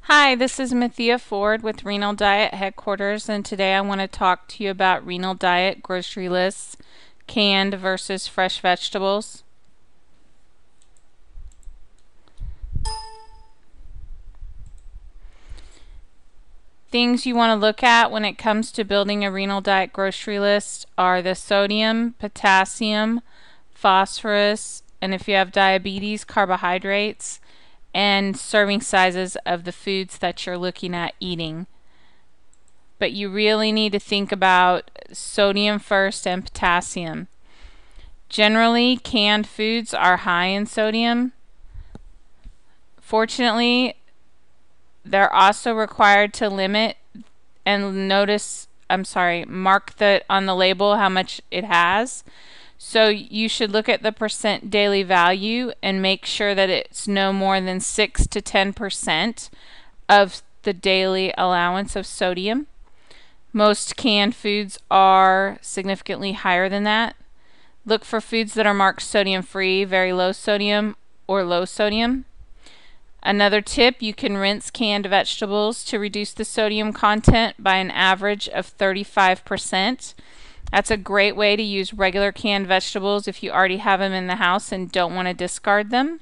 Hi, this is Mathia Ford with Renal Diet Headquarters, and today I want to talk to you about Renal Diet grocery lists, canned versus fresh vegetables. Things you want to look at when it comes to building a Renal Diet grocery list are the sodium, potassium, phosphorus, and if you have diabetes, carbohydrates, and serving sizes of the foods that you're looking at eating. But you really need to think about sodium first and potassium. Generally, canned foods are high in sodium. Fortunately, they're also required to limit and mark on the label how much it has. So you should look at the percent daily value and make sure that it's no more than 6 to 10% of the daily allowance of sodium. Most canned foods are significantly higher than that. Look for foods that are marked sodium free, very low sodium, or low sodium. Another tip, you can rinse canned vegetables to reduce the sodium content by an average of 35%. That's a great way to use regular canned vegetables if you already have them in the house and don't want to discard them.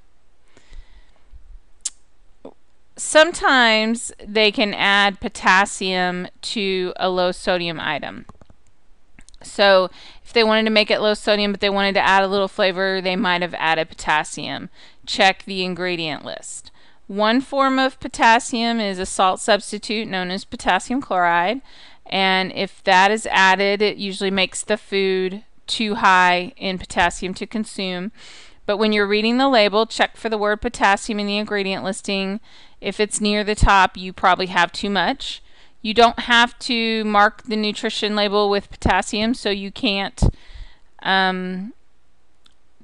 Sometimes they can add potassium to a low sodium item. So if they wanted to make it low sodium but they wanted to add a little flavor, they might have added potassium. Check the ingredient list. One form of potassium is a salt substitute known as potassium chloride, and if that is added, it usually makes the food too high in potassium to consume. But when you're reading the label, check for the word potassium in the ingredient listing. If it's near the top, you probably have too much. You don't have to mark the nutrition label with potassium, so you can't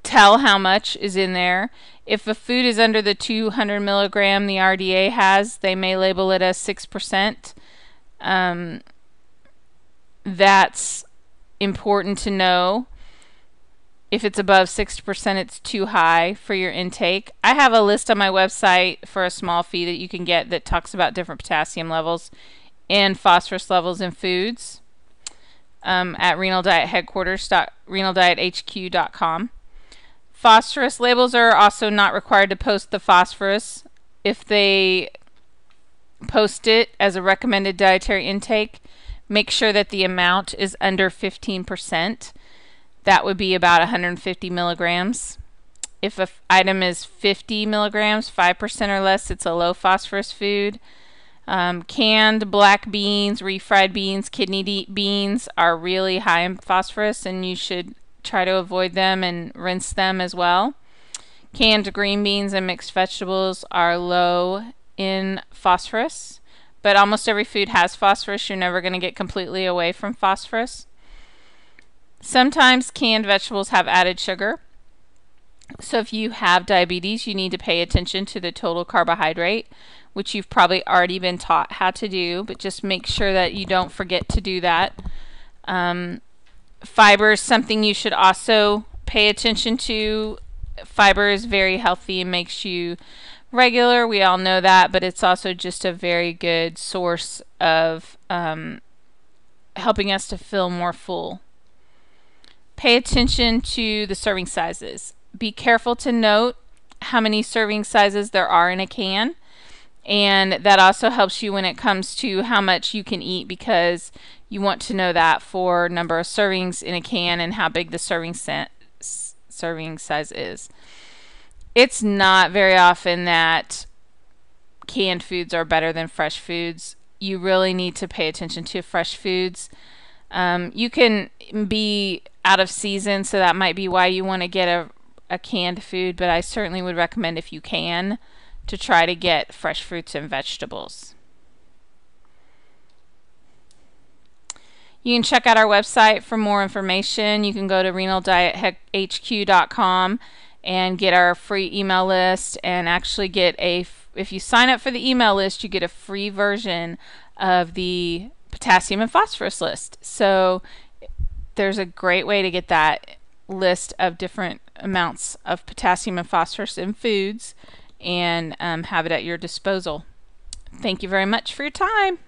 tell how much is in there. If a food is under the 200 milligram the RDA has, they may label it as 6%. That's important to know. If it's above 6%, it's too high for your intake. I have a list on my website for a small fee that you can get that talks about different potassium levels and phosphorus levels in foods at renaldiethq.com. Phosphorus labels are also not required to post the phosphorus. If they post it as a recommended dietary intake, make sure that the amount is under 15%. That would be about 150 milligrams. If an item is 50 milligrams, 5% or less, it's a low phosphorus food. Canned black beans, refried beans, kidney beans are really high in phosphorus, and you should try to avoid them and rinse them as well. Canned green beans and mixed vegetables are low in phosphorus, but almost every food has phosphorus. You're never going to get completely away from phosphorus. Sometimes canned vegetables have added sugar. So if you have diabetes, you need to pay attention to the total carbohydrate, which you've probably already been taught how to do, but just make sure that you don't forget to do that. Fiber is something you should also pay attention to. Fiber is very healthy and makes you regular. We all know that, but it's also just a very good source of helping us to feel more full. Pay attention to the serving sizes. Be careful to note how many serving sizes there are in a can, and that also helps you when it comes to how much you can eat, because you want to know that for number of servings in a can and how big the serving size is. It's not very often that canned foods are better than fresh foods. You really need to pay attention to fresh foods. You can be out of season, so that might be why you want to get a canned food, but I certainly would recommend, if you can, to try to get fresh fruits and vegetables. You can check out our website for more information. You can go to renaldiethq.com and get our free email list, and actually get if you sign up for the email list, you get a free version of the potassium and phosphorus list. So there's a great way to get that list of different amounts of potassium and phosphorus in foods and have it at your disposal. Thank you very much for your time.